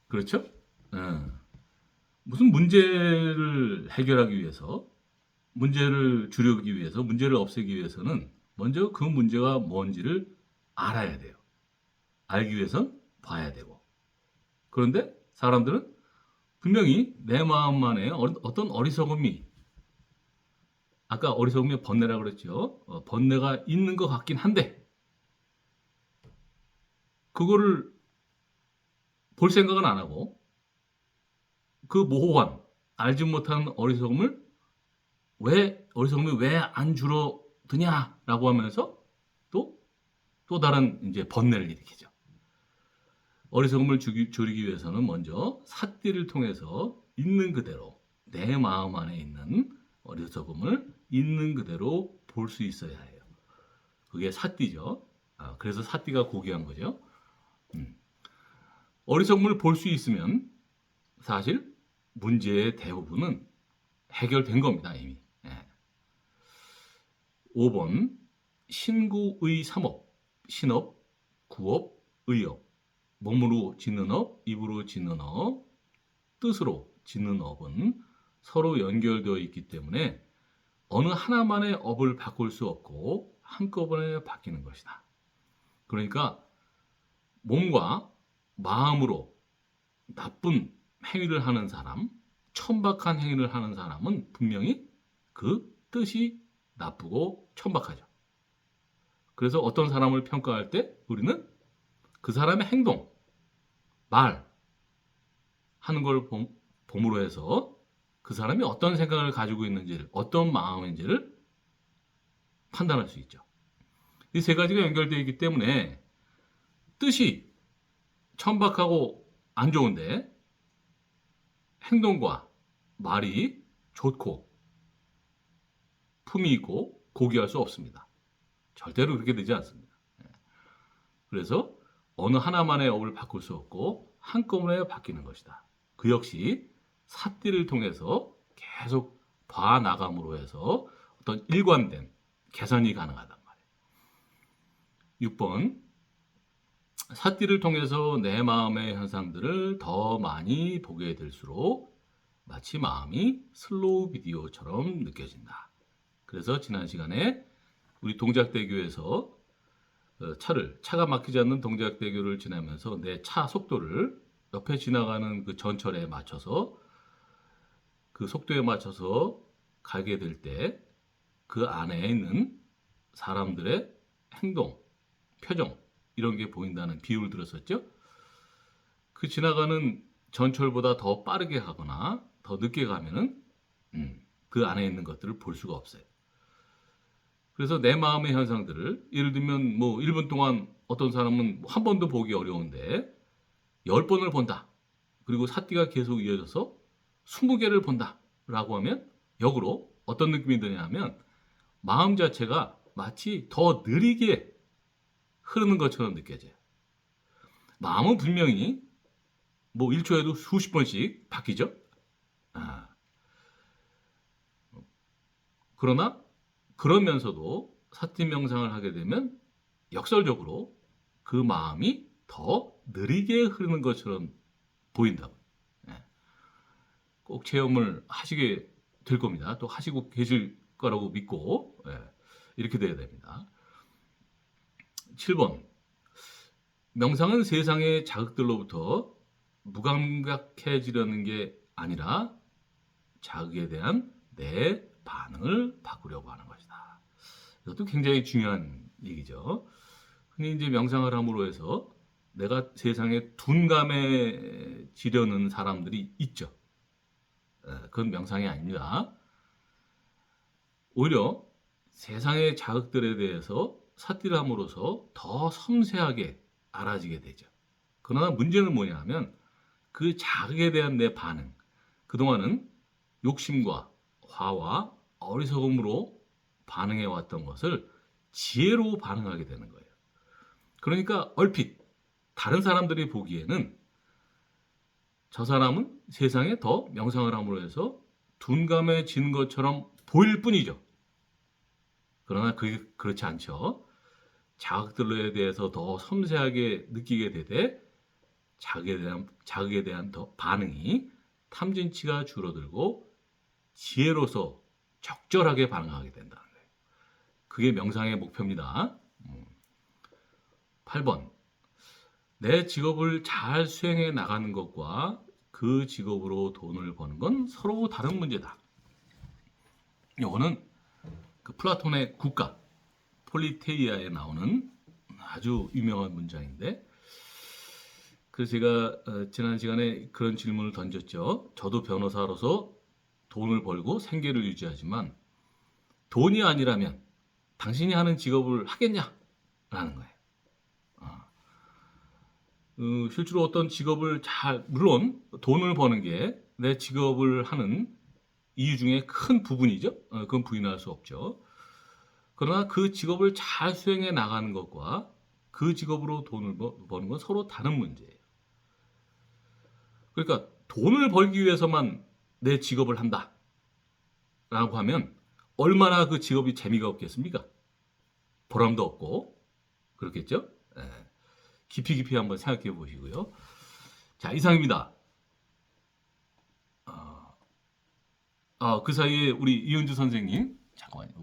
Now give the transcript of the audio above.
그렇죠? 예. 무슨 문제를 해결하기 위해서, 문제를 줄이기 위해서, 문제를 없애기 위해서는 먼저 그 문제가 뭔지를 알아야 돼요. 알기 위해선 봐야 되고. 그런데 사람들은 분명히 내 마음 안에 어떤 어리석음이, 아까 어리석음이 번뇌라고 그랬죠. 번뇌가 있는 것 같긴 한데 그거를 볼 생각은 안 하고 그 모호한 알지 못한 어리석음이 왜 안 줄어드냐라고 하면서 또 또 다른 이제 번뇌를 일으키죠. 어리석음을 줄이기 위해서는 먼저 삿띠를 통해서 있는 그대로 내 마음 안에 있는 어리석음을 있는 그대로 볼 수 있어야 해요. 그게 삿띠죠. 그래서 삿띠가 고귀한 거죠. 음. 어리석음을 볼 수 있으면 사실 문제의 대부분은 해결된 겁니다, 이미. 예. 5번 신구의 삼업, 신업, 구업, 의업, 몸으로 짓는 업, 입으로 짓는 업, 뜻으로 짓는 업은 서로 연결되어 있기 때문에 어느 하나만의 업을 바꿀 수 없고 한꺼번에 바뀌는 것이다. 그러니까 몸과 마음으로 나쁜 행위를 하는 사람, 천박한 행위를 하는 사람은 분명히 그 뜻이 나쁘고 천박하죠. 그래서 어떤 사람을 평가할 때 우리는 그 사람의 행동, 말, 하는 걸 봄으로 해서 그 사람이 어떤 생각을 가지고 있는지를, 어떤 마음인지를 판단할 수 있죠. 이 세 가지가 연결되어 있기 때문에 뜻이 천박하고 안 좋은데 행동과 말이 좋고 품이 있고 고귀할 수 없습니다. 절대로 그렇게 되지 않습니다. 그래서 어느 하나만의 업을 바꿀 수 없고 한꺼번에 바뀌는 것이다. 그 역시 삿띠를 통해서 계속 봐나감으로 해서 어떤 일관된 개선이 가능하단 말이에요. 6번 삿띠를 통해서 내 마음의 현상들을 더 많이 보게 될수록 마치 마음이 슬로우 비디오처럼 느껴진다. 그래서 지난 시간에 우리 동작대교에서 차가 막히지 않는 동작대교를 지나면서 내 차 속도를 옆에 지나가는 그 전철에 맞춰서 그 속도에 맞춰서 가게 될 때 그 안에 있는 사람들의 행동, 표정 이런 게 보인다는 비유를 들었었죠. 그 지나가는 전철보다 더 빠르게 가거나 더 늦게 가면은 그 안에 있는 것들을 볼 수가 없어요. 그래서 내 마음의 현상들을 예를 들면 뭐 1분 동안 어떤 사람은 한 번도 보기 어려운데 10번을 본다. 그리고 삿띠가 계속 이어져서 20개를 본다. 라고 하면 역으로 어떤 느낌이 드냐 하면 마음 자체가 마치 더 느리게 흐르는 것처럼 느껴져요. 마음은 분명히 뭐 1초에도 수십 번씩 바뀌죠. 아, 그러나 그러면서도 사티 명상을 하게 되면 역설적으로 그 마음이 더 느리게 흐르는 것처럼 보인다고. 예. 꼭 체험을 하시게 될 겁니다. 또 하시고 계실 거라고 믿고 이렇게 돼야 됩니다. 7번 명상은 세상의 자극들로부터 무감각해지려는 게 아니라 자극에 대한 내 반응을 바꾸려고 하는 것이다. 이것도 굉장히 중요한 얘기죠. 흔히 이제 명상을 함으로 해서 내가 세상에 둔감해지려는 사람들이 있죠. 그건 명상이 아닙니다. 오히려 세상의 자극들에 대해서 삿띠를 함으로써 더 섬세하게 알아지게 되죠. 그러나 문제는 뭐냐 하면 그 자극에 대한 내 반응, 그동안은 욕심과 화와 어리석음으로 반응해 왔던 것을 지혜로 반응하게 되는 거예요. 그러니까 얼핏 다른 사람들이 보기에는 저 사람은 세상에 더 명상을 함으로 해서 둔감해지는 것처럼 보일 뿐이죠. 그러나 그게 그렇지 않죠. 자극들에 대해서 더 섬세하게 느끼게 되되 자극에 대한 더 반응이 탐진치가 줄어들고 지혜로서 적절하게 반응하게 된다는 거예요. 그게 명상의 목표입니다. 8번. 내 직업을 잘 수행해 나가는 것과 그 직업으로 돈을 버는 건 서로 다른 문제다. 이거는 그 플라톤의 국가 폴리테이아에 나오는 아주 유명한 문장인데, 그래서 제가 지난 시간에 그런 질문을 던졌죠. 저도 변호사로서 돈을 벌고 생계를 유지하지만 돈이 아니라면 당신이 하는 직업을 하겠냐? 라는 거예요. 실제로 어떤 직업을 물론 돈을 버는 게 내 직업을 하는 이유 중에 큰 부분이죠. 그건 부인할 수 없죠. 그러나 그 직업을 잘 수행해 나가는 것과 그 직업으로 돈을 버는 건 서로 다른 문제예요. 그러니까 돈을 벌기 위해서만 내 직업을 한다 라고 하면 얼마나 그 직업이 재미가 없겠습니까? 보람도 없고 그렇겠죠? 깊이 한번 생각해 보시고요. 자, 이상입니다. 그 사이에 우리 이은주 선생님 잠깐만요.